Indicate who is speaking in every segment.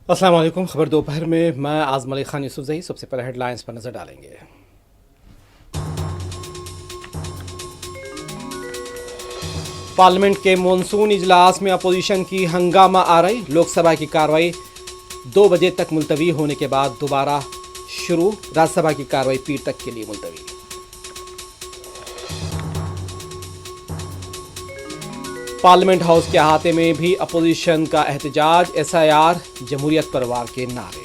Speaker 1: अस्सलाम वालेकुम। खबर दोपहर में मैं आज़म अली खान यूसुफजई। सबसे पहले हेडलाइंस पर नजर डालेंगे। पार्लियामेंट के मॉनसून इजलास में अपोजिशन की हंगामा आ रही। लोकसभा की कार्रवाई 2 बजे तक मुलतवी होने के बाद दोबारा शुरू। राज्यसभा की कार्रवाई पीर तक के लिए मुलतवी। पार्लियामेंट हाउस के अहाते में भी अपोजिशन का एहतजाज। SIR, जमहूरियत पर वार के नारे।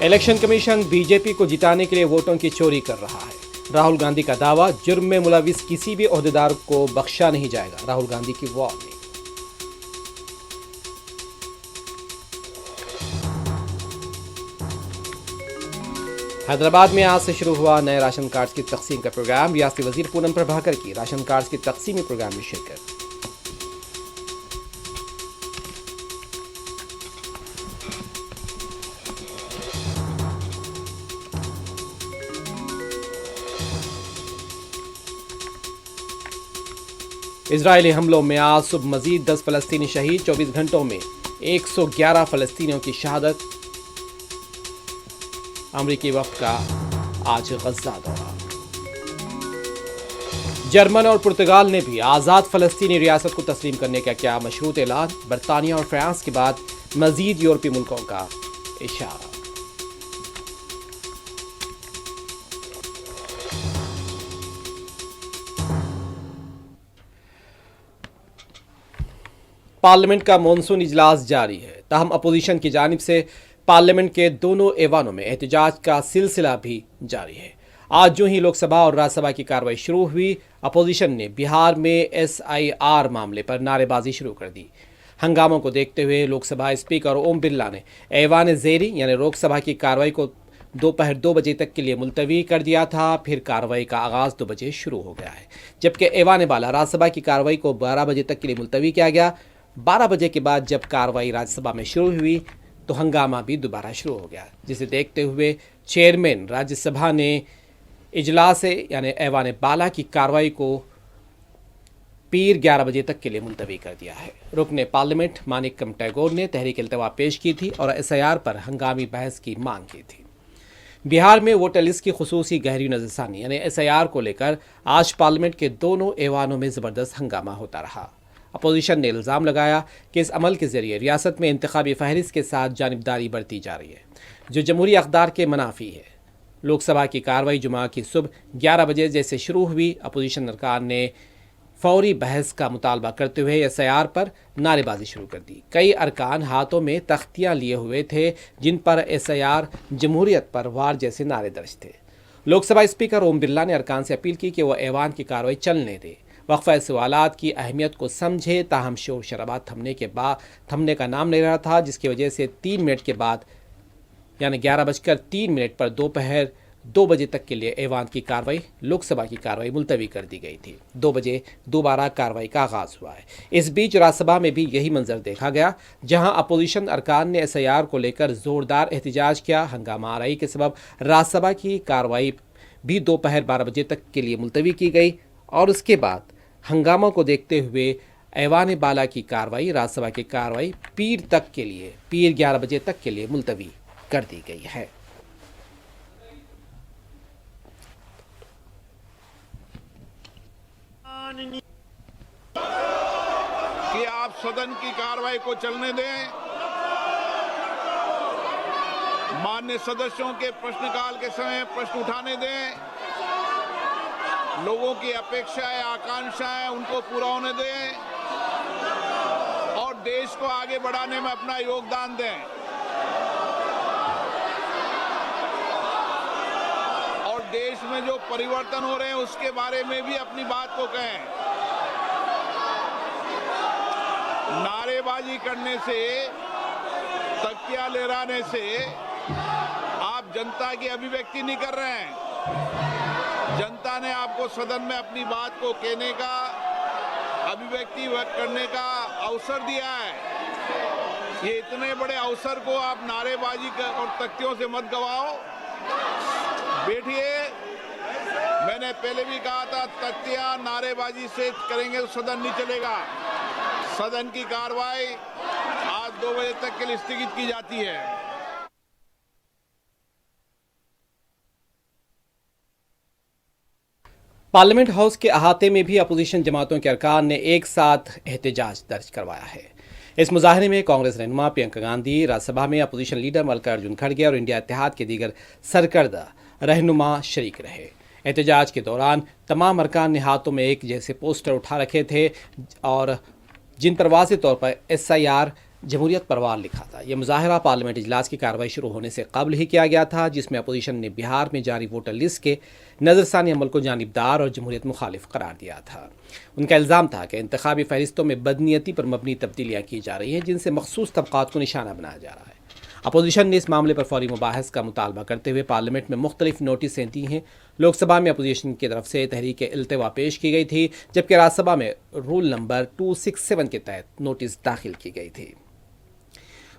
Speaker 1: इलेक्शन कमीशन बीजेपी को जिताने के लिए वोटों की चोरी कर रहा है। राहुल गांधी का दावा, जुर्म में मुलविस किसी भी ओहदेदार को बख्शा नहीं जाएगा। राहुल गांधी की वार्निंग। हैदराबाद में आज से शुरू हुआ नए राशन कार्ड की तकसीम का प्रोग्राम। रियासती वजीर पूनम प्रभाकर की राशन कार्ड की तकसीमी प्रोग्राम में शिरकत। इजरायली हमलों में आज सुबह मजीद 10 फलस्तीनी शहीद। 24 घंटों में 111 फलस्तीनियों की शहादत। अमरीकी वफ्द का आज गजा दौरा। जर्मन और पुर्तगाल ने भी आज़ाद फलस्तीनी रियासत को तस्लीम करने का किया मशरूत ऐलान। बरतानिया और फ्रांस के बाद मजीद यूरोपीय मुल्कों का इशारा। पार्लियामेंट का मॉनसून इजलास जारी है, ताहम अपोजिशन की जानिब से पार्लियामेंट के दोनों ऐवानों में एहतजाज का सिलसिला भी जारी है। आज जो ही लोकसभा और राज्यसभा की कार्रवाई शुरू हुई, अपोजिशन ने बिहार में SIR मामले पर नारेबाजी शुरू कर दी। हंगामों को देखते हुए लोकसभा स्पीकर ओम बिरला ने ऐवान ज़ेरी यानी लोकसभा की कार्रवाई को दोपहर 2 बजे तक के लिए मुलतवी कर दिया था। फिर कार्रवाई का आगाज़ 2 बजे शुरू हो गया है, जबकि ऐवान बाला राज्यसभा की कार्रवाई को 12 बजे तक के लिए मुलतवी किया गया। 12 बजे के बाद जब कार्रवाई राज्यसभा में शुरू हुई तो हंगामा भी दोबारा शुरू हो गया, जिसे देखते हुए चेयरमैन राज्यसभा ने इजलास यानी ऐवान बाला की कार्रवाई को पीर 11 बजे तक के लिए मुलतवी कर दिया है। रुकने पार्लियामेंट मानिकम टैगोर ने तहरीक इल्तवा पेश की थी और SIR पर हंगामी बहस की मांग की थी। बिहार में वोटर लिस्ट की खुसूसी गहरी नजरसानी यानी SIR को लेकर आज पार्लियामेंट के दोनों ऐवानों में ज़बरदस्त हंगामा होता रहा। अपोजिशन ने इल्ज़ाम लगाया कि इस अमल के ज़रिए रियासत में इंतखाबी फहरिस्त के साथ जानिबदारी बरती जा रही है, जो जमहूरी अक़दार के मुनाफी है। लोकसभा की कार्रवाई जुमा की सुबह 11 बजे जैसे शुरू हुई, अपोजिशन अरकान ने फौरी बहस का मुतालबा करते हुए SIR पर नारेबाजी शुरू कर दी। कई अरकान हाथों में तख्तियाँ लिए हुए थे, जिन पर SIR, जमहूरियत पर वार जैसे नारे दर्ज थे। लोकसभा स्पीकर ओम बिरला ने अरकान से अपील की कि वह ऐवान की कार्रवाई चलने दे, वक्फा सवालात की अहमियत को समझे। ताहम शोर शराबा थमने का नाम नहीं रहा था, जिसकी वजह से 3 मिनट के बाद यानी 11:03 पर दोपहर 2 बजे तक के लिए ऐवान की कार्रवाई, लोकसभा की कार्रवाई मुलतवी कर दी गई थी। 2 बजे दोबारा कार्रवाई का आगाज़ हुआ है। इस बीच राज्यसभा में भी यही मंजर देखा गया, जहां अपोजिशन अरकान ने SIR को लेकर ज़ोरदार एहतजाज किया। हंगामा आराई के सबब राज्यसभा की कार्रवाई भी दोपहर 12 बजे तक के लिए मुलतवी की गई और उसके बाद हंगामा को देखते हुए ऐवान बाला की कार्रवाई, राज्यसभा की कार्रवाई पीर 11 बजे तक के लिए मुलतवी कर दी गई है।
Speaker 2: कि आप सदन की कार्रवाई को चलने दें। मान्य सदस्यों के प्रश्नकाल के समय प्रश्न उठाने दें। लोगों की अपेक्षाएं, आकांक्षाएं उनको पूरा होने दें और देश को आगे बढ़ाने में अपना योगदान दें। और देश में जो परिवर्तन हो रहे हैं उसके बारे में भी अपनी बात को कहें। नारेबाजी करने से, तकिया लहराने से आप जनता की अभिव्यक्ति नहीं कर रहे हैं। जनता ने आपको सदन में अपनी बात को कहने का, अभिव्यक्ति व्यक्त करने का अवसर दिया है। ये इतने बड़े अवसर को आप नारेबाजी और तख्तियों से मत गवाओ। बैठिए। मैंने पहले भी कहा था, तख्तियां नारेबाजी से करेंगे तो सदन नहीं चलेगा। सदन की कार्रवाई आज 2 बजे तक के लिए स्थगित की जाती है।
Speaker 1: पार्लियामेंट हाउस के अहाते में भी अपोजिशन जमातों के अरकान ने एक साथ एहतजाज दर्ज करवाया है। इस मुजाहरे में कांग्रेस रहनुमा प्रियंका गांधी, राज्यसभा में अपोजिशन लीडर मल्लिकार्जुन खड़गे और इंडिया इत्तेहाद के दीगर सरकर्दा रहनुमा शरीक रहे। एहतजाज के दौरान तमाम अरकान ने हाथों में एक जैसे पोस्टर उठा रखे थे और जिन पर वाज़ेह तौर पर SIR जमहूरियत परवार लिखा था। यह मुजाहरा पार्लियामेंट इजलास की कार्रवाई शुरू होने से कबल ही किया गया था, जिसमें अपोजिशन ने बिहार में जारी वोटर लिस्ट के नज़रसानी अमल को जानिबदार और जमहूरियत मुखालिफ करार दिया था। उनका इल्ज़ाम था कि इंतखाबी फहरिस्तों में बदनीयती पर मबनी तब्दीलियाँ की जा रही हैं, जिनसे मखसूस तबक़ात को निशाना बनाया जा रहा है। अपोजिशन ने इस मामले पर फौरी मुबाहस का मुतालबा करते हुए पार्लियामेंट में मुख्तलिफ नोटिसें दी हैं। लोकसभा में अपोजिशन की तरफ से तहरीक इल्तिवा पेश की गई थी, जबकि राज्यसभा में रूल नंबर 267 के तहत नोटिस दाखिल की गई थी।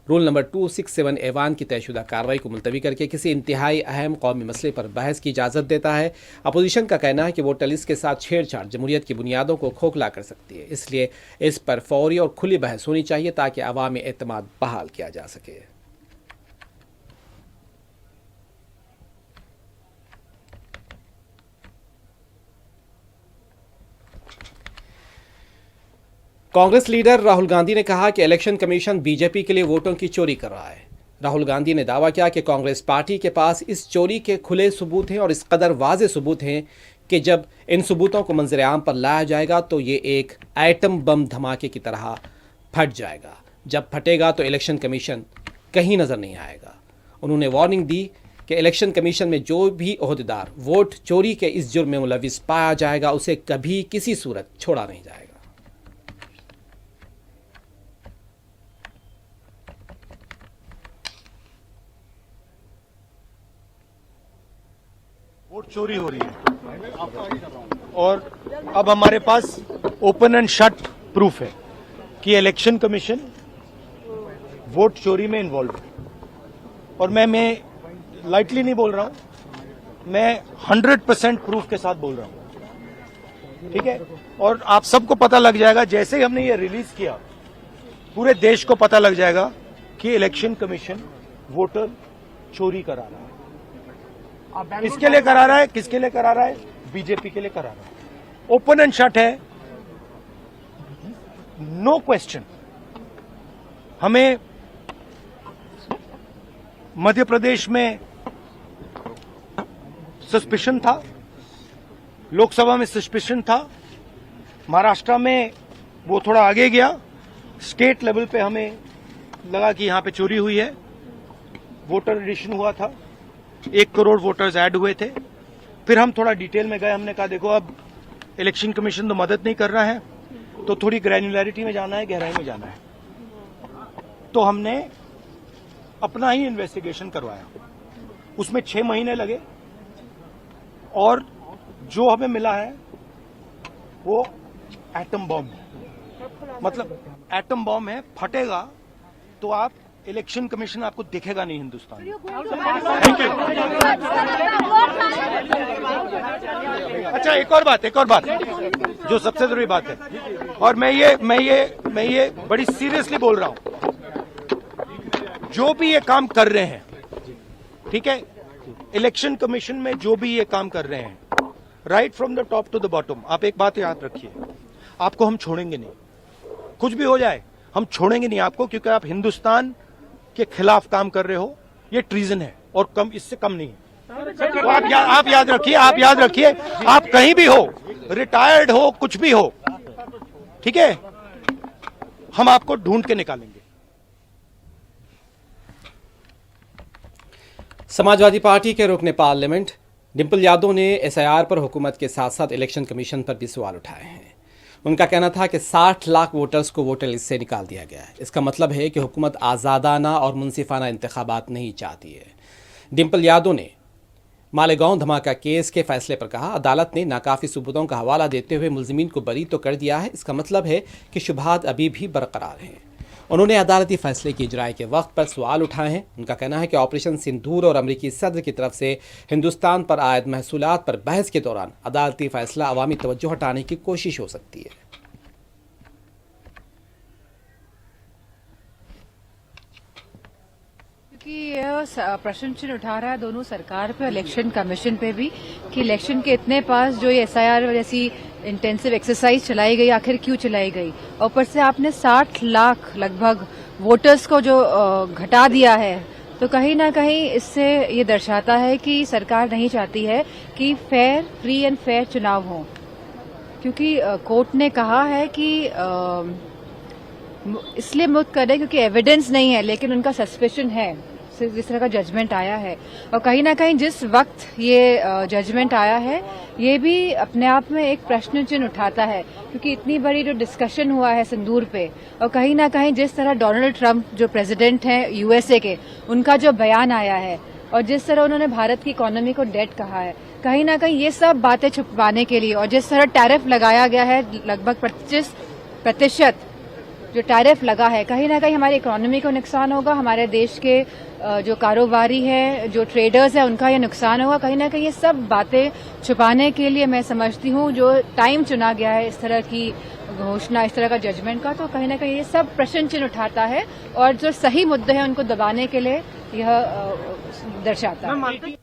Speaker 1: रूल नंबर 267 ऐवान की तयशुदा कार्रवाई को मुलतवी करके किसी इंतहाई अहम कौमी मसले पर बहस की इजाज़त देता है। अपोजिशन का कहना है कि वोटर लिस्ट के साथ छेड़छाड़ जमहूरियत की बुनियादों को खोखला कर सकती है, इसलिए इस पर फौरी और खुली बहस होनी चाहिए ताकि अवामी एतमाद बहाल किया जा सके। कांग्रेस लीडर राहुल गांधी ने कहा कि इलेक्शन कमीशन बीजेपी के लिए वोटों की चोरी कर रहा है। राहुल गांधी ने दावा किया कि कांग्रेस पार्टी के पास इस चोरी के खुले सबूत हैं और इस कदर वाज़ेह सबूत हैं कि जब इन सबूतों को मंजर आम पर लाया जाएगा तो ये एक एटम बम धमाके की तरह फट जाएगा। जब फटेगा तो इलेक्शन कमीशन कहीं नज़र नहीं आएगा। उन्होंने वार्निंग दी कि इलेक्शन कमीशन में जो भी ओहदेदार वोट चोरी के इस जुर्म में मुलविस पाया जाएगा उसे कभी किसी सूरत छोड़ा नहीं जाएगा।
Speaker 3: वोट चोरी हो रही है और अब हमारे पास ओपन एंड शट प्रूफ है कि इलेक्शन कमीशन वोट चोरी में इन्वॉल्व है। और मैं लाइटली नहीं बोल रहा हूं, मैं 100% प्रूफ के साथ बोल रहा हूं, ठीक है। और आप सबको पता लग जाएगा, जैसे ही हमने ये रिलीज किया पूरे देश को पता लग जाएगा कि इलेक्शन कमीशन वोटर चोरी करा रहा है। किसके लिए करा रहा है? किसके लिए करा रहा है? बीजेपी के लिए करा रहा है। ओपन एंड शट है, नो क्वेश्चन। हमें मध्य प्रदेश में सस्पिशन था, लोकसभा में सस्पिशन था, महाराष्ट्र में वो थोड़ा आगे गया, स्टेट लेवल पे हमें लगा कि यहां पे चोरी हुई है। वोटर एडिशन हुआ था, 1 करोड़ वोटर्स ऐड हुए थे। फिर हम थोड़ा डिटेल में गए, हमने कहा देखो अब इलेक्शन कमीशन तो मदद नहीं कर रहा है, तो थोड़ी ग्रैन्युलैरिटी में जाना है, गहराई में जाना है। तो हमने अपना ही इन्वेस्टिगेशन करवाया, उसमें 6 महीने लगे और जो हमें मिला है वो एटम बॉम्ब है। मतलब एटम बॉम्ब है, फटेगा तो आप इलेक्शन कमीशन आपको दिखेगा नहीं हिंदुस्तान में। Thank you. अच्छा, एक और बात जो सबसे जरूरी बात है, और मैं ये बड़ी सीरियसली बोल रहा हूं, जो भी ये काम कर रहे हैं, ठीक है, इलेक्शन कमीशन में जो भी ये काम कर रहे हैं, right from the top to the bottom, आप एक बात याद रखिए, आपको हम छोड़ेंगे नहीं। कुछ भी हो जाए हम छोड़ेंगे नहीं आपको, क्योंकि आप हिंदुस्तान के खिलाफ काम कर रहे हो। ये ट्रीजन है और कम, इससे कम नहीं है। तो आप याद रखिए, आप कहीं भी हो, रिटायर्ड हो, कुछ भी हो, ठीक है, हम आपको ढूंढ के निकालेंगे।
Speaker 1: समाजवादी पार्टी के रुकने पार्लियामेंट डिंपल यादव ने SIR पर हुकूमत के साथ साथ इलेक्शन कमीशन पर भी सवाल उठाए हैं। उनका कहना था कि 60 लाख वोटर्स को वोटर लिस्ट से निकाल दिया गया है। इसका मतलब है कि हुकूमत आज़ादाना और मुनसिफाना इंतखाबात नहीं चाहती है। डिंपल यादव ने मालेगांव धमाका केस के फैसले पर कहा, अदालत ने नाकाफी सबूतों का हवाला देते हुए मुलजिमीन को बरी तो कर दिया है, इसका मतलब है कि शुबहात अभी भी बरकरार हैं। उन्होंने अदालती फैसले की इजराय के वक्त पर सवाल उठाए हैं। उनका कहना है कि ऑपरेशन सिंदूर और अमेरिकी सदर की तरफ से हिंदुस्तान पर आयद महसूलात पर बहस के दौरान अदालती फैसला अवामी तवज्जो हटाने की कोशिश हो सकती है।
Speaker 4: कि यह प्रश्न चिन्ह उठा रहा है दोनों सरकार पे, इलेक्शन कमीशन पे भी, कि इलेक्शन के इतने पास जो ये एसआईआर जैसी इंटेंसिव एक्सरसाइज चलाई गई, आखिर क्यों चलाई गई। और ऊपर से आपने 60 लाख लगभग वोटर्स को जो घटा दिया है, तो कहीं ना कहीं इससे ये दर्शाता है कि सरकार नहीं चाहती है कि फेयर, फ्री एंड फेयर चुनाव हो। क्योंकि कोर्ट ने कहा है कि इसलिए मुक्त कर रहे क्योंकि एविडेंस नहीं है, लेकिन उनका सस्पेशन है, जिस तरह का जजमेंट आया है। और कहीं ना कहीं जिस वक्त ये जजमेंट आया है, ये भी अपने आप में एक प्रश्न चिन्ह उठाता है, क्योंकि इतनी बड़ी जो डिस्कशन हुआ है सिंदूर पे, और कहीं ना कहीं जिस तरह डोनाल्ड ट्रंप जो प्रेसिडेंट हैं यूएसए के, उनका जो बयान आया है, और जिस तरह उन्होंने भारत की इकोनॉमी को डेड कहा है, कहीं ना कहीं ये सब बातें छुपाने के लिए, और जिस तरह टैरिफ लगाया गया है लगभग 25% जो टैरिफ लगा है, कहीं ना कहीं हमारी इकोनॉमी को नुकसान होगा, हमारे देश के जो कारोबारी है, जो ट्रेडर्स है, उनका ये नुकसान होगा। कहीं ना कहीं ये सब बातें छुपाने के लिए मैं समझती हूँ जो टाइम चुना गया है इस तरह की घोषणा, इस तरह का जजमेंट का, तो कहीं ना कहीं ये सब प्रश्न चिन्ह उठाता है, और जो सही मुद्दे हैं उनको दबाने के लिए यह दर्शाता है।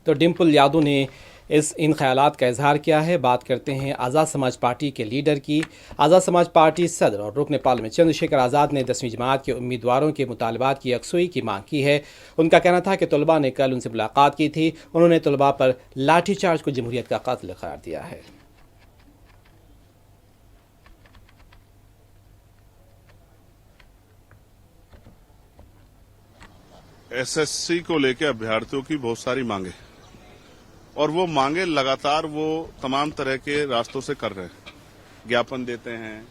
Speaker 1: तो डिम्पल यादव ने इन ख्यालात का इजहार किया है। बात करते हैं आज़ाद समाज पार्टी के लीडर की। आज़ाद समाज पार्टी सदर और रुकन पार्लियामेंट चंद्रशेखर आज़ाद ने 10वीं जमात के उम्मीदवारों के मुतालबात की यकसुई की मांग की है। उनका कहना था कि तलबा ने कल उनसे मुलाकात की थी, उन्होंने तलबा पर लाठीचार्ज को जमहूरियत का कत्ल करार दिया है।
Speaker 2: एसएससी को लेकर अभ्यर्थियों की बहुत सारी मांगे, और वो मांगे लगातार वो तमाम तरह के रास्तों से कर रहे हैं। ज्ञापन देते हैं,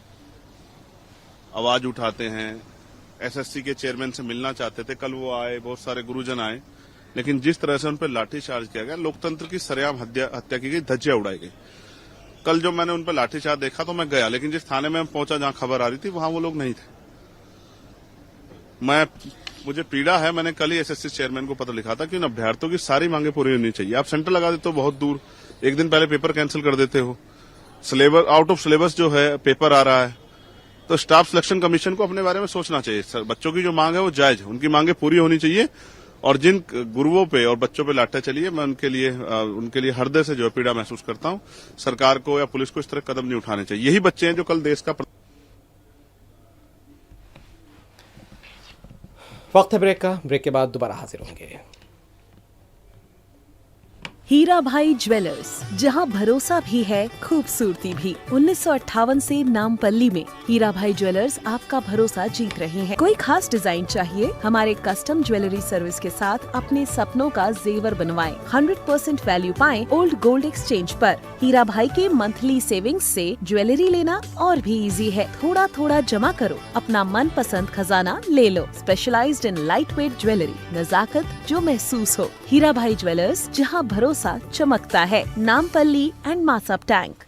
Speaker 2: आवाज उठाते हैं, एसएससी के चेयरमैन से मिलना चाहते थे, कल वो आए, बहुत सारे गुरुजन आए, लेकिन जिस तरह से उन पर लाठीचार्ज किया गया, लोकतंत्र की सरेआम हत्या की गई, धज्जियां उड़ाई गई। कल जो मैंने उन पर लाठीचार्ज देखा तो मैं गया, लेकिन जिस थाने में पहुंचा जहां खबर आ रही थी वहां वो लोग नहीं थे। मुझे पीड़ा है, मैंने कल ही एसएससी चेयरमैन को पत्र लिखा था कि उन अभ्यर्थियों की सारी मांगे पूरी होनी चाहिए। आप सेंटर लगा देते हो बहुत दूर, एक दिन पहले पेपर कैंसिल कर देते हो, सिलेबस आउट ऑफ सिलेबस जो है पेपर आ रहा है, तो स्टाफ सिलेक्शन कमीशन को अपने बारे में सोचना चाहिए। बच्चों की जो मांग है वो जायज है, उनकी मांगे पूरी होनी चाहिए। और जिन गुरुओं पे और बच्चों पे लाठे चली है, मैं उनके लिए हृदय से जो पीड़ा महसूस करता हूं। सरकार को या पुलिस को इस तरह कदम नहीं उठाने चाहिए। यही बच्चे हैं जो कल देश का
Speaker 1: वक्त है ब्रेक का, ब्रेक के बाद दोबारा हाजिर होंगे।
Speaker 5: हीरा भाई ज्वेलर्स, जहां भरोसा भी है खूबसूरती भी। 1958 से नामपल्ली में हीरा भाई ज्वेलर्स आपका भरोसा जीत रहे हैं। कोई खास डिजाइन चाहिए, हमारे कस्टम ज्वेलरी सर्विस के साथ अपने सपनों का जेवर बनवाएं। 100% वैल्यू पाएं ओल्ड गोल्ड एक्सचेंज पर। हीरा भाई के मंथली सेविंग्स से ज्वेलरी लेना और भी इजी है। थोड़ा थोड़ा जमा करो, अपना मनपसंद खजाना ले लो। Specialised in lightweight jewellery, नजाकत जो महसूस हो। हीरा भाई ज्वेलर्स, जहां भरोसा चमकता है। Nampally and Masab Tank.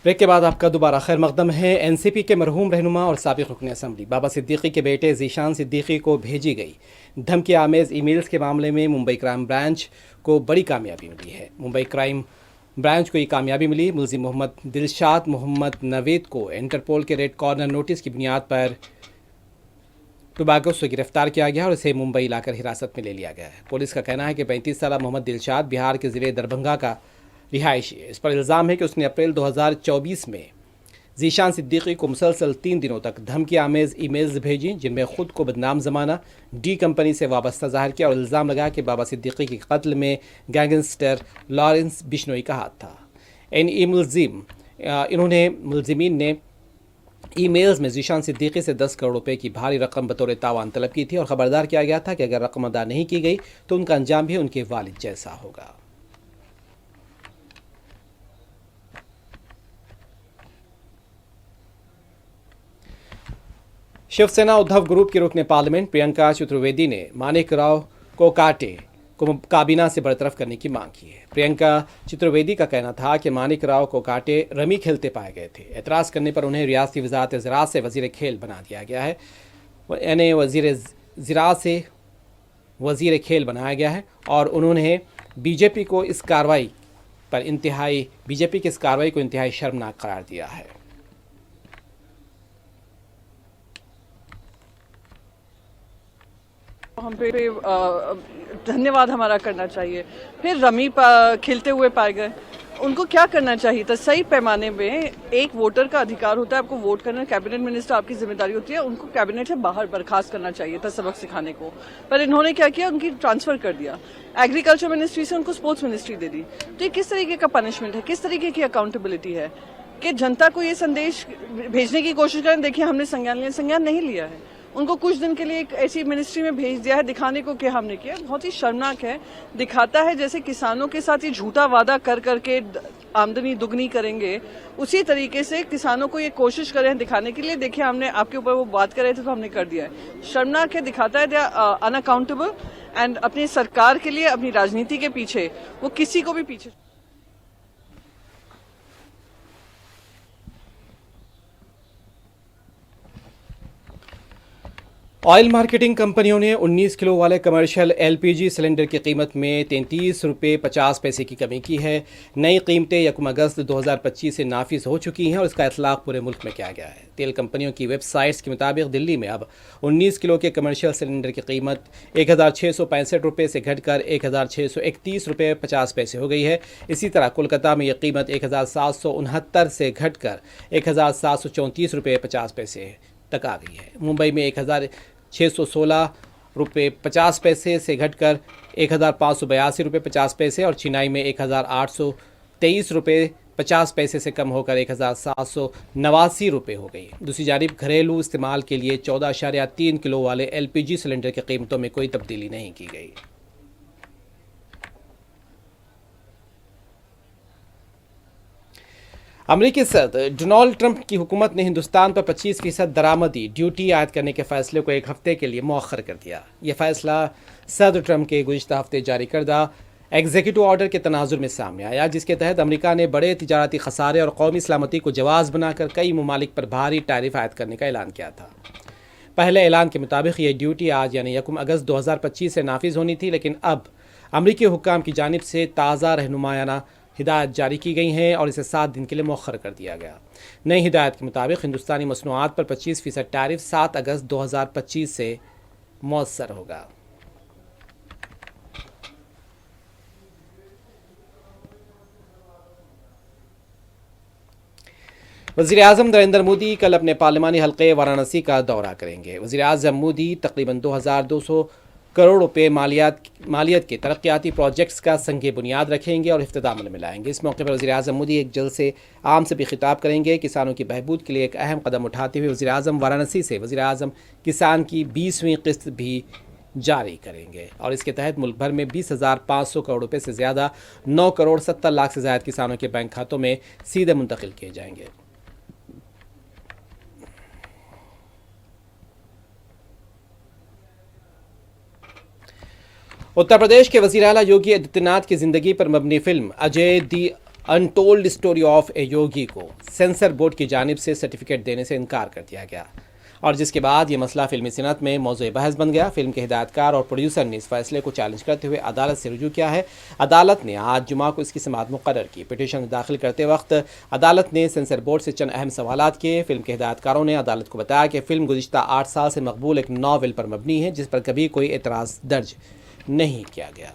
Speaker 1: Break के बाद आपका दोबारा खैर मकदम है। एनसीपी के मरहूम रहनुमा और साबिक रुकन असम्बली बाबा सिद्दीकी के बेटे ज़ीशान सिद्दीकी को भेजी गई धमकी आमेज ईमेल्स के मामले में मुंबई क्राइम ब्रांच को बड़ी कामयाबी मिली है। मुंबई क्राइम ब्रांच को ये कामयाबी मिली। मुलजिम मोहम्मद दिलशाद मोहम्मद नवीद को इंटरपोल के रेड कॉर्नर नोटिस की बुनियाद पर टोबागो से गिरफ्तार किया गया और इसे मुंबई लाकर हिरासत में ले लिया गया है। पुलिस का कहना है कि 35 साल मोहम्मद दिलशाद बिहार के ज़िले दरभंगा का रिहायशी है। इस पर इल्ज़ाम है कि उसने अप्रैल 2024 में ज़ीशान सिद्दीकी को मुसलसल 3 दिनों तक धमकी आमेज ईमेल्स भेजी, जिनमें खुद को बदनाम ज़माना, डी कंपनी से वाबस्ता ज़ाहिर किया और इल्ज़ाम लगाया कि बाबा सिद्दीकी के कत्ल में गैंगस्टर लॉरेंस बिश्नोई का हाथ था। मुलजिमीन ने ईमेल्स में ज़ीशान सिद्दीकी से 10 करोड़ रुपए की भारी रकम बतौर तावान तलब की थी और ख़बरदार किया गया था कि अगर रकम अदा नहीं की गई तो उनका अंजाम भी उनके वालिद जैसा होगा। शिवसेना उद्धव ग्रुप की रुकन पार्लियामेंट प्रियंका चतुर्वेदी ने माणिक राव कोकाटे को काबीना से बरतरफ करने की मांग की है। प्रियंका चतुर्वेदी का कहना था कि मानिक राव कोकाटे रमी खेलते पाए गए थे। एतराज़ करने पर उन्हें रियासती वज़ारत ज़राअत से वज़ीर खेल बना दिया गया है, यानी वज़ीर ज़राअत से वज़ीर खेल बनाया गया है और उन्होंने बीजेपी को इस कार्रवाई को इंतहाई शर्मनाक करार दिया है।
Speaker 6: हम पे धन्यवाद हमारा करना चाहिए। फिर रमी खेलते हुए पाए गए, उनको क्या करना चाहिए था? सही पैमाने में एक वोटर का अधिकार होता है आपको वोट करना, कैबिनेट मिनिस्टर आपकी जिम्मेदारी होती है, उनको कैबिनेट से बाहर बर्खास्त करना चाहिए था सबक सिखाने को। पर इन्होंने क्या किया, उनकी ट्रांसफर कर दिया, एग्रीकल्चर मिनिस्ट्री से उनको स्पोर्ट्स मिनिस्ट्री दे दी। तो ये किस तरीके का पनिशमेंट है, किस तरीके की अकाउंटेबिलिटी है कि जनता को ये संदेश भेजने की कोशिश करें, देखिए हमने संज्ञान नहीं लिया है। उनको कुछ दिन के लिए एक ऐसी मिनिस्ट्री में भेज दिया है दिखाने को कि हमने किया। बहुत ही शर्मनाक है। दिखाता है जैसे किसानों के साथ ये झूठा वादा कर करके आमदनी दुगनी करेंगे, उसी तरीके से किसानों को ये कोशिश कर रहे हैं दिखाने के लिए। देखिए हमने आपके ऊपर वो बात कर रहे थे तो हमने कर दिया है। शर्मनाक है, दिखाता है दे आर अनअकाउंटेबल एंड अपनी सरकार के लिए, अपनी राजनीति के पीछे वो किसी को भी पीछे।
Speaker 1: ऑयल मार्केटिंग कंपनियों ने 19 किलो वाले कमर्शियल एलपीजी सिलेंडर की कीमत में 33 रुपये 50 पैसे की कमी की है। नई कीमतें 1 अगस्त 2025 से नाफिज हो चुकी हैं और इसका इतलाक पूरे मुल्क में किया गया है। तेल कंपनियों की वेबसाइट्स के मुताबिक दिल्ली में अब 19 किलो के कमर्शियल सिलेंडर की कीमत 1665 रुपये से घटकर 1631 रुपये 50 पैसे हो गई है। इसी तरह कोलकाता में यह कीमत 1769 से घटकर 1734 रुपये 50 पैसे तक आ गई है। मुंबई में 1616 रुपये 50 पैसे से घटकर 1582 रुपये 50 पैसे और चेन्नई में 1823 रुपये 50 पैसे से कम होकर 1789 रुपये हो गई। दूसरी जानिब घरेलू इस्तेमाल के लिए 14.3 किलो वाले एलपीजी सिलेंडर की कीमतों में कोई तब्दीली नहीं की गई। अमेरिकी सदर डोनाल्ड ट्रंप की हुकूमत ने हिंदुस्तान पर 25% दरामदी ड्यूटी आयद करने के फैसले को एक हफ्ते के लिए मौखर कर दिया। यह फैसला सदर ट्रंप के गुज़िश्ता हफ्ते जारी करदा एग्जीक्यूटिव ऑर्डर के तनाजुर में सामने आया, जिसके तहत अमेरिका ने बड़े तिजारती खसारे और कौमी सलामती को जवाज़ बनाकर कई ममालिक पर भारी टैरिफ आयद करने का ऐलान किया था। पहले ऐलान के मुताबिक ये ड्यूटी आज यानी 1 अगस्त 2025 से नाफिज होनी थी, लेकिन अब अमेरिकी हुक्काम की जानिब से ताज़ा रहनुमायाना हिदायत जारी की गई हैं और इसे 7 दिन के लिए मौखर कर दिया गया। नई हिदायत के मुताबिक हिंदुस्तानी मसनूआत पर 25% टैरिफ 7 अगस्त 2025 से मौसर होगा। वज़ीर-ए-आज़म नरेंद्र मोदी कल अपने पार्लिमानी हल्के वाराणसी का दौरा करेंगे। वज़ीर-ए-आज़म मोदी तकरीबन 2200 करोड़ रुपए मालियत के तरक्याती प्रोजेक्ट्स का संग बुनियाद रखेंगे और इफ्तिताम में लाएंगे। इस मौके पर वज़ीर-ए-आज़म मोदी एक जलसे आम से भी खिताब करेंगे। किसानों की बहबूद के लिए एक अहम कदम उठाते हुए वज़ीर-ए-आज़म वाराणसी से वज़ीर-ए-आज़म किसान की 20वीं किस्त भी जारी करेंगे और इसके तहत मुल्क भर में 20,500 करोड़ रुपए से ज़्यादा 9 करोड़ 70 लाख से ज़्यादा किसानों के बैंक खातों में सीधे मुंतकिल किए जाएंगे। उत्तर प्रदेश के वज़ीर आला योगी आदित्यनाथ की ज़िंदगी पर मबनी film Ajey the untold story of a yogi को सेंसर बोर्ड की जानिब से सर्टिफिकेट देने से इनकार कर दिया गया और जिसके बाद ये मसला फिल्मी सिनत में मौज़ूए बहस बन गया। फिल्म के हिदायतकार और प्रोड्यूसर ने इस फैसले को चैलेंज करते हुए अदालत से रुजू किया है। अदालत ने आज जुमा को इसकी समाअत मुकर्रर की। पिटीशन दाखिल करते वक्त अदालत ने सेंसर बोर्ड से चंद अहम सवालात किए। फिल्म के हिदायतकारों ने अदालत को बताया कि फ़िल्म गुज़िश्ता 8 साल से मकबूल एक नावल पर मबनी है, जिस पर कभी कोई एतराज़ दर्ज नहीं किया गया।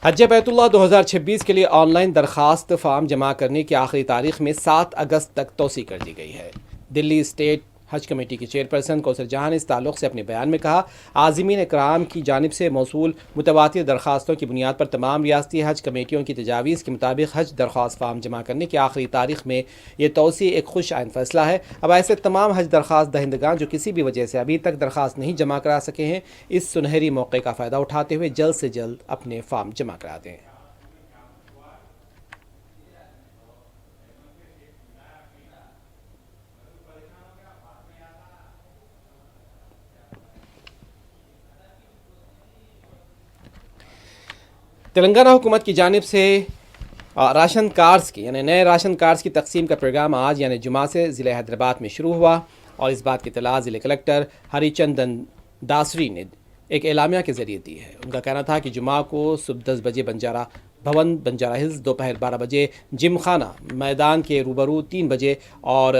Speaker 1: हज बैतुल्लाह 2026 के लिए ऑनलाइन दरखास्त फार्म जमा करने की आखिरी तारीख में 7 अगस्त तक तोसी कर दी गई है। दिल्ली स्टेट हज कमेटी की चेयरपर्सन कौसर जहां ने इस ताल्लुक से अपने बयान में कहा, आज़मीन इकराम की जानिब से मौसूल मुतवातिर दरख्वास्तों की बुनियाद पर तमाम रियासती हज कमेटियों की तजावीज़ के मुताबिक हज दरख्वास्त फार्म जमा करने की आखिरी तारीख में ये तौसी एक खुश आइन फैसला है। अब ऐसे तमाम हज दरख्वास्त दहिंदगान जो किसी भी वजह से अभी तक दरख्वास्त नहीं जमा करा सके हैं, इस सुनहरी मौके का फ़ायदा उठाते हुए जल्द से जल्द अपने फार्म जमा करा दें। तेलंगाना हुकूमत की जानिब से राशन कार्ड्स की यानी नए राशन कार्ड्स की तकसीम का प्रोग्राम आज यानी जुमा से ज़िले हैदराबाद में शुरू हुआ और इस बात की इत्तला ज़िले कलेक्टर हरिचंदन दासरी ने एक एलामिया के ज़रिए दी है। उनका कहना था कि जुमा को सुबह 10 बजे बंजारा भवन बंजारा हिल्स, दोपहर 12 बजे जिम खाना मैदान के रूबरू 3 बजे और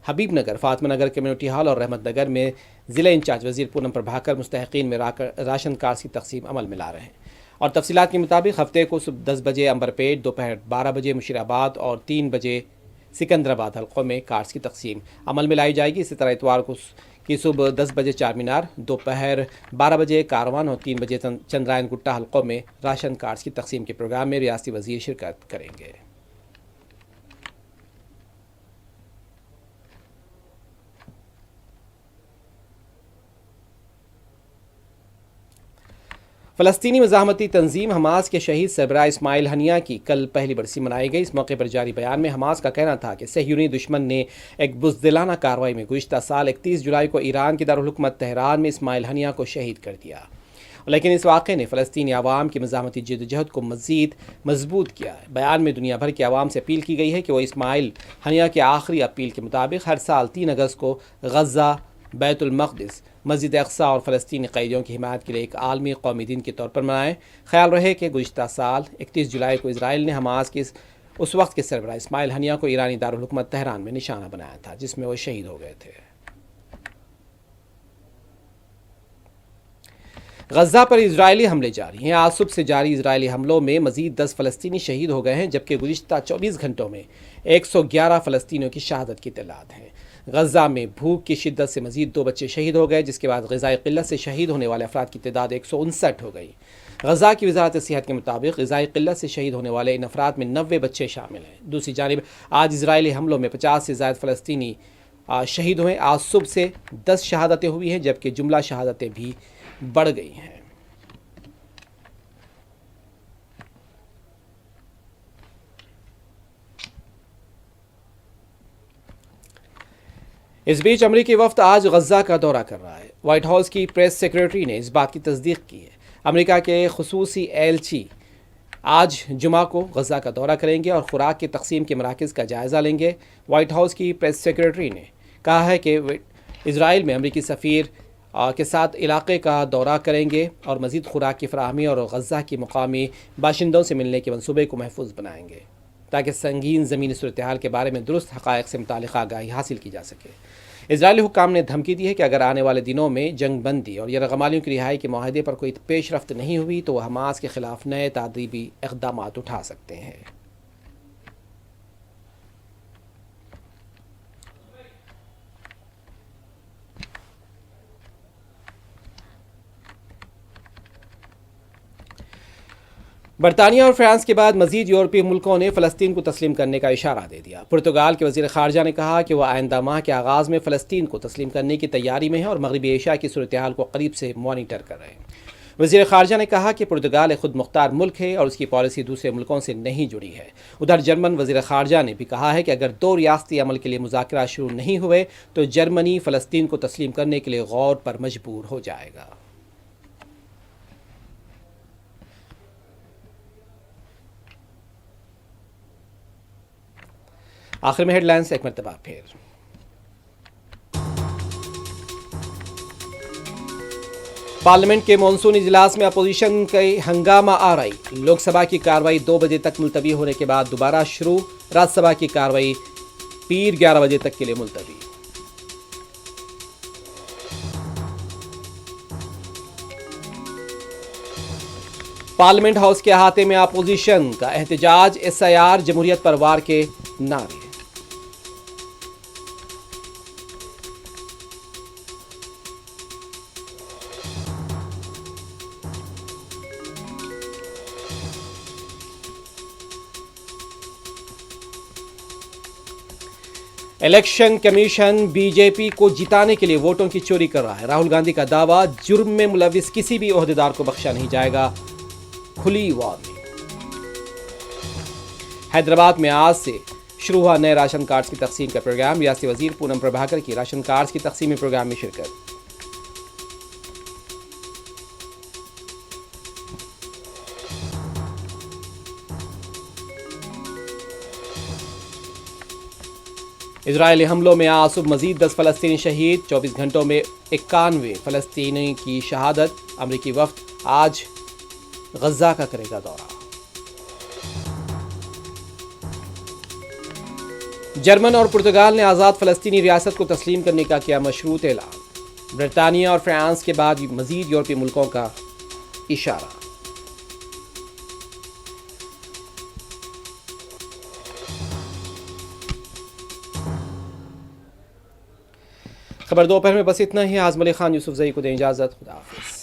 Speaker 1: हबीब नगर, फातिमा नगर कम्युनिटी हॉल और रहमत नगर में ज़िला इंचार्ज वज़ीर पूनम प्रभाकर मुस्तहिकीन में राशन कार्ड्स की तकसीम अमल में ला रहे हैं और तफसीलात के मुताबिक हफ्ते को सुबह 10 बजे अंबरपेट, दोपहर 12 बजे मुशीराबाद और 3 बजे सिकंदराबाद हल्कों में कार्ड्स की तकसीम अमल में लाई जाएगी। इसी तरह इतवार को की सुबह 10 बजे चार मीनार, दोपहर 12 बजे कारवान और 3 बजे चंद्रायन गुट्टा हल्कों में राशन कार्ड्स की तकसीम के प्रोग्राम में रियासती वज़ीर शिरकत करेंगे। फ़लस्तीनी मज़ाहमती तंजीम हमास के शहीद सरबराह इस्माइल हनिया की कल पहली बरसी मनाई गई। इस मौके पर जारी बयान में हमास का कहना था कि सहयूनी दुश्मन ने एक बुज़दिलाना कार्रवाई में गुज़िश्ता साल 31 जुलाई को ईरान की दारुल-हुकूमत तेहरान में इस्माइल हनिया को शहीद कर दिया, लेकिन इस वाक़े ने फ़लस्तीनी आवाम की मज़ाहमती जद्दोजहद को मज़ीद मजबूत किया है। बयान में दुनिया भर के आवाम से अपील की गई है कि वो इस्माइल हनिया की आखिरी अपील के मुताबिक हर साल 3 अगस्त को गज़ा, बैतुल मक़दिस, मस्जिद अक़सा और फ़लस्तीनी क़ैदियों की हिमायत के लिए एक आलमी कौमी दिन के तौर पर मनाएं। ख्याल रहे कि गुज़िश्ता साल 31 जुलाई को इसराइल ने हमास के उस वक्त के सरबराह इस्माइल हनिया को ईरानी दारुल हुकूमत तेहरान में निशाना बनाया था, जिसमें वो शहीद हो गए थे। गज़ा पर इजरायली हमले जारी हैं। आज सुबह से जारी इजरायली हमलों में मज़ीद 10 फ़लस्तीनी शहीद हो गए हैं, जबकि गुज़िश्ता 24 घंटों में 111 फ़लस्तीनियों की शहादत की इत्तलात हैं। गज़ा में भूख की शिद्दत से मज़ीद 2 बच्चे शहीद हो गए, जिसके बाद ग़िज़ाई क़िल्लत से शहीद होने वाले अफराद की तादाद 159 हो गई। गज़ा की वज़ारत सेहत के मुताबिक ग़िज़ाई क़िल्लत से शहीद होने वाले इन अफराद में 90 बच्चे शामिल हैं। दूसरी जानिब आज इजरायली हमलों में 50 से ज़ायद फ़लस्तीनी शहीद हुए। आज सुबह से 10 शहादतें हुई हैं, जबकि जुमला शहादतें भी बढ़ गई हैं। इस बीच अमरीकी वफ़द आज गज़ा का दौरा कर रहा है। व्हाइट हाउस की प्रेस सेक्रेटरी ने इस बात की तस्दीक की है। अमेरिका के खुसूसी एलची आज जुमा को गज़ा का दौरा करेंगे और खुराक की तकसीम के मराकज़ का जायज़ा लेंगे। व्हाइट हाउस की प्रेस सेक्रेटरी ने कहा है कि इजराइल में अमरीकी सफ़ीर के साथ इलाके का दौरा करेंगे और मज़ीद खुराक की फराहमी और गज़ा की मुकामी बाशिंदों से मिलने के मनसूबे को महफूज बनाएंगे, ताकि संगीन ज़मीनी सूरत हाल के बारे में दुरुस्त हक़ाइक़ से मुतालिक़ आगाही हासिल की जा सके। इजरायली हुक्काम ने धमकी दी है कि अगर आने वाले दिनों में जंग बंदी और यरगमालियों की रिहाई के माहदे पर कोई पेशरफ्त नहीं हुई तो वह हमास के ख़िलाफ़ नए तादीबी इक़दामात उठा सकते हैं। बरतानिया और फ्रांस के बाद मजीद यूरोपीय मुल्कों ने फ़लस्तीन को तस्लीम करने का इशारा दे दिया। पुर्तगाल के वज़ीर ख़ारजा ने कहा कि वह आइंदा माह के आगाज़ में फ़लस्तीन को तस्लीम करने की तैयारी में है और मगरबी एशिया की सूरत हाल को करीब से मॉनिटर कर रहे हैं। वज़ीर ख़ारजा ने कहा कि पुर्तगाल एक खुद मुख्तार मुल्क है और उसकी पॉलिसी दूसरे मुल्कों से नहीं जुड़ी है। उधर जर्मन वज़ीर ख़ारजा ने भी कहा है कि अगर 2 रियासती अमल के लिए मुज़ाकरा शुरू नहीं हुए तो जर्मनी फ़लस्तीन को तस्लीम करने के लिए गौर पर मजबूर हो जाएगा। आखिर में हेडलाइंस एक मरतबा फिर। पार्लियामेंट के मॉनसून इजलास में अपोजिशन की हंगामा आराई। लोकसभा की कार्रवाई 2 बजे तक मुलतवी होने के बाद दोबारा शुरू। राज्यसभा की कार्रवाई पीर 11 बजे तक के लिए मुलतवी। पार्लियामेंट हाउस के अहाते में अपोजिशन का एहतजाज, SIR, जमहूरियत पर वार के नारे। इलेक्शन कमीशन बीजेपी को जिताने के लिए वोटों की चोरी कर रहा है। राहुल गांधी का दावा, जुर्म में मुलविस किसी भी ओहदेदार को बख्शा नहीं जाएगा, खुली वार्निंग। हैदराबाद में आज से शुरू हुआ नए राशन कार्ड्स की तकसीम का प्रोग्राम। रियासती वजीर पूनम प्रभाकर की राशन कार्ड्स की तकसीमी प्रोग्राम में शिरकत। इजरायली हमलों में आज सुबह मजीद 10 फलस्तीनी शहीद। 24 घंटों में 91 फलस्तीनी की शहादत। अमरीकी वफ्द आज गजा का करेगा दौरा। जर्मन और पुर्तगाल ने आज़ाद फलस्तीनी रियासत को तस्लीम करने का किया मशरूत ऐलान। ब्रिटानिया और फ्रांस के बाद मजीद यूरोपीय मुल्कों का इशारा। खबर दोपहर में बस इतना ही। आज़म अली खान यूसुफ जई को दें इजाज़त। खुदा हाफिज़।